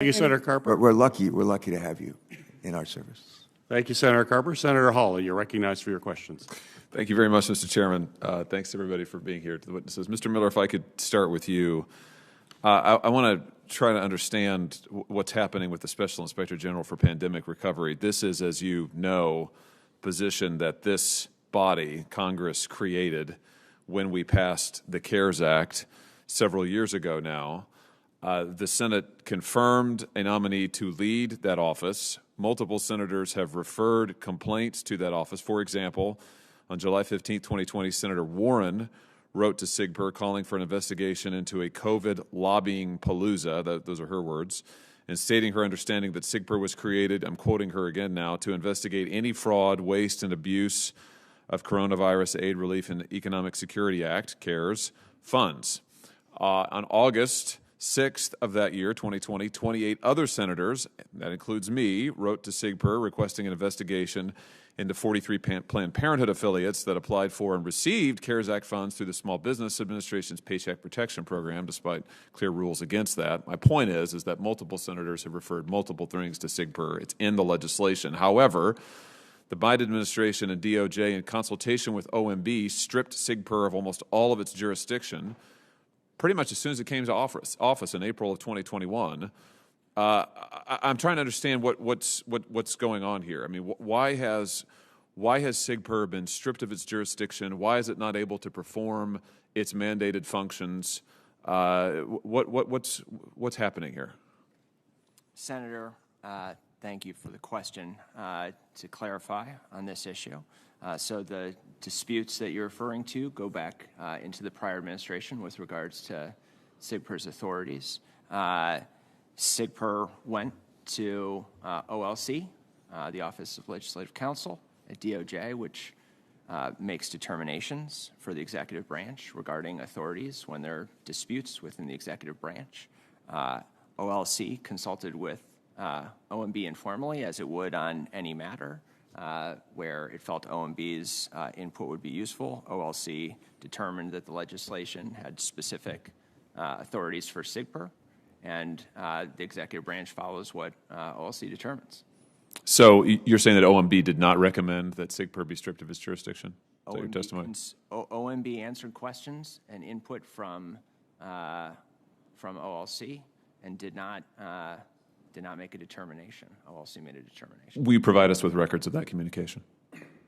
Thank you, Senator Carper. We're lucky to have you in our service. Thank you, Senator Carper. Senator Hawley, you're recognized for your questions. Thank you very much, Mr. Chairman. Thanks, everybody, for being here, to the witnesses. Mr. Miller, if I could start with you. I want to try to understand what's happening with the Special Inspector General for Pandemic Recovery. This is, as you know, position that this body, Congress, created when we passed the CARES Act several years ago now. The Senate confirmed a nominee to lead that office. Multiple senators have referred complaints to that office. For example, on July 15, 2020, Senator Warren wrote to SIGPER calling for an investigation into a COVID lobbying palooza, those are her words, and stating her understanding that SIGPER was created, I'm quoting her again now, to investigate any fraud, waste, and abuse of Coronavirus Aid, Relief, and Economic Security Act, CARES, funds. On August 6th of that year, 2020, 28 other senators, that includes me, wrote to SIGPER requesting an investigation into 43 Planned Parenthood affiliates that applied for and received CARES Act funds through the Small Business Administration's Paycheck Protection Program, despite clear rules against that. My point is that multiple senators have referred multiple things to SIGPER. It's in the legislation. However, the Biden administration and DOJ, in consultation with OMB, stripped SIGPER of almost all of its jurisdiction pretty much as soon as it came to office in April of 2021. I'm trying to understand what's going on here. I mean, why has SIGPER been stripped of its jurisdiction? Why is it not able to perform its mandated functions? What's happening here? Senator, thank you for the question. To clarify on this issue, so the disputes that you're referring to go back into the prior administration with regards to SIGPER's authorities. SIGPER went to OLC, the Office of Legislative Counsel at DOJ, which makes determinations for the executive branch regarding authorities when there are disputes within the executive branch. OLC consulted with OMB informally, as it would on any matter where it felt OMB's input would be useful. OLC determined that the legislation had specific authorities for SIGPER, and the executive branch follows what OLC determines. So you're saying that OMB did not recommend that SIGPER be stripped of its jurisdiction? Is that your testimony? OMB answered questions and input from OLC and did not make a determination. OLC made a determination. Will you provide us with records of that communication?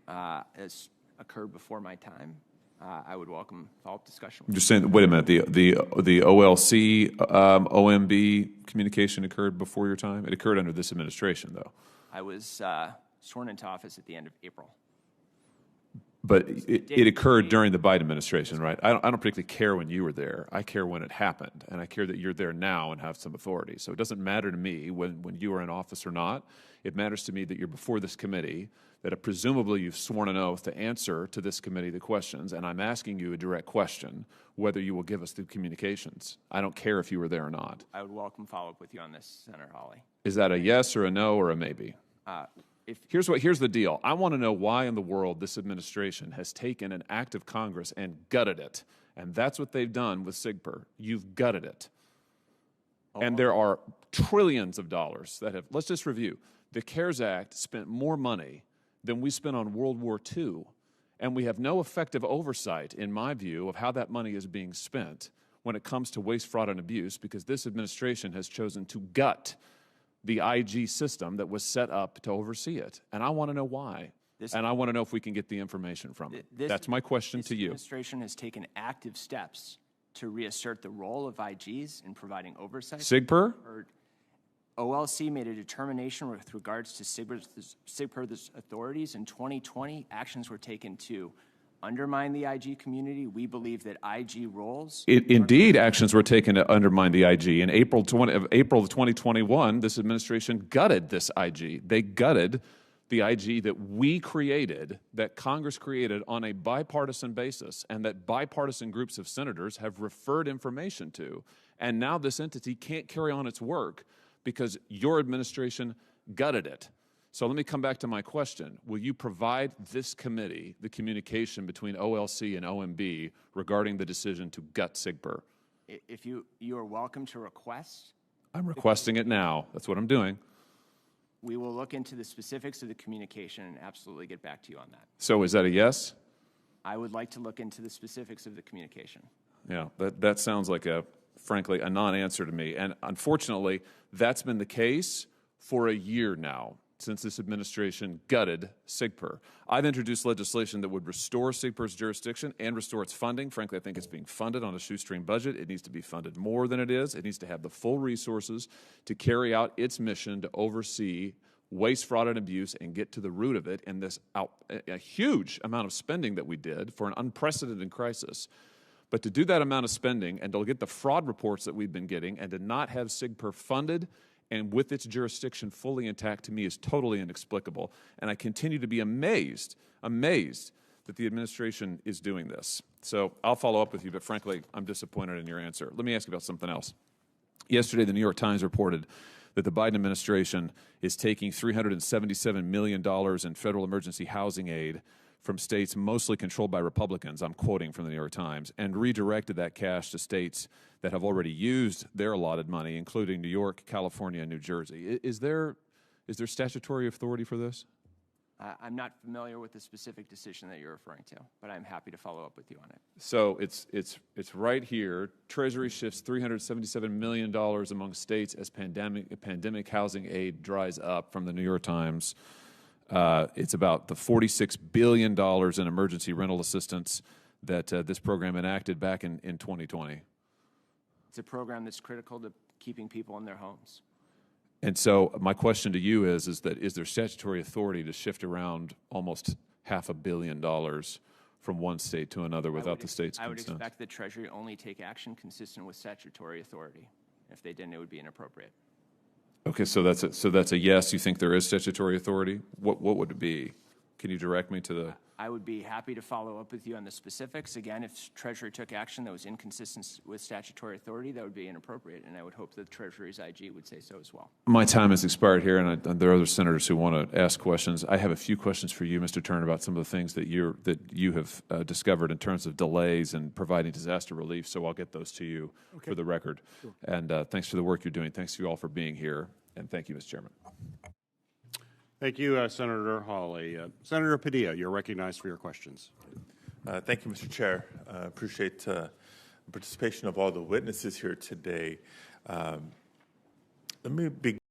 As occurred before my time, I would welcome follow-up discussion. I'm just saying, wait a minute, the OLC OMB communication occurred before your time? It occurred under this administration, though. I was sworn into office at the end of April. But it occurred during the Biden administration, right? I don't particularly care when you were there. I care when it happened, and I care that you're there now and have some authority. So it doesn't matter to me when you are in office or not. It matters to me that you're before this committee, that presumably you've sworn an oath to answer to this committee the questions, and I'm asking you a direct question, whether you will give us the communications. I don't care if you were there or not. I would welcome follow-up with you on this, Senator Hawley. Is that a yes or a no or a maybe? Here's the deal. I want to know why in the world this administration has taken an act of Congress and gutted it. And that's what they've done with SIGPER. You've gutted it. And there are trillions of dollars that have, let's just review. The CARES Act spent more money than we spent on World War II. And we have no effective oversight, in my view, of how that money is being spent when it comes to waste, fraud, and abuse, because this administration has chosen to gut the IG system that was set up to oversee it. And I want to know why. And I want to know if we can get the information from it. That's my question to you. This administration has taken active steps to reassert the role of IGs in providing oversight. SIGPER? OLC made a determination with regards to SIGPER's authorities. In 2020, actions were taken to undermine the IG community. We believe that IG roles... Indeed, actions were taken to undermine the IG. In April of 2021, this administration gutted this IG. They gutted the IG that we created, that Congress created on a bipartisan basis, and that bipartisan groups of senators have referred information to. And now this entity can't carry on its work because your administration gutted it. So let me come back to my question. Will you provide this committee the communication between OLC and OMB regarding the decision to gut SIGPER? If you are welcome to request I'm requesting it now. That's what I'm doing. We will look into the specifics of the communication and absolutely get back to you on that. So is that a yes? I would like to look into the specifics of the communication. Yeah, that sounds like frankly, a non-answer to me. And unfortunately, that's been the case for a year now, since this administration gutted SIGPER. I've introduced legislation that would restore SIGPER's jurisdiction and restore its funding. Frankly, I think it's being funded on a shoestring budget. It needs to be funded more than it is. It needs to have the full resources to carry out its mission to oversee waste, fraud, and abuse and get to the root of it. And a huge amount of spending that we did for an unprecedented crisis. But to do that amount of spending and to get the fraud reports that we've been getting and to not have SIGPER funded and with its jurisdiction fully intact, to me, is totally inexplicable. And I continue to be amazed that the administration is doing this. So I'll follow up with you, but frankly, I'm disappointed in your answer. Let me ask you about something else. Yesterday, the New York Times reported that the Biden administration is taking $377 million in federal emergency housing aid from states mostly controlled by Republicans, I'm quoting from the New York Times, and redirected that cash to states that have already used their allotted money, including New York, California, and New Jersey. Is there statutory authority for this? I'm not familiar with the specific decision that you're referring to, but I'm happy to follow up with you on it. So it's right here. Treasury shifts $377 million among states as pandemic housing aid dries up, from the New York Times. It's about the $46 billion in emergency rental assistance that this program enacted back in 2020. It's a program that's critical to keeping people in their homes. And so my question to you is there statutory authority to shift around almost $500 million from one state to another without the state's consent? I would expect the Treasury only take action consistent with statutory authority. If they didn't, it would be inappropriate. Okay, so that's a yes. You think there is statutory authority? What would it be? Can you direct me to the? I would be happy to follow up with you on the specifics. Again, if Treasury took action that was inconsistent with statutory authority, that would be inappropriate, and I would hope that Treasury's IG would say so as well. My time has expired here, and there are other senators who want to ask questions. I have a few questions for you, Mr. Turner, about some of the things that you have discovered in terms of delays and providing disaster relief. So I'll get those to you for the record. Sure. And thanks for the work you're doing. Thanks to you all for being here, and thank you, Mr. Chairman. Thank you, Senator Hawley. Senator Padilla, you're recognized for your questions. Thank you, Mr. Chair. I appreciate the participation of all the witnesses here today. Let me begin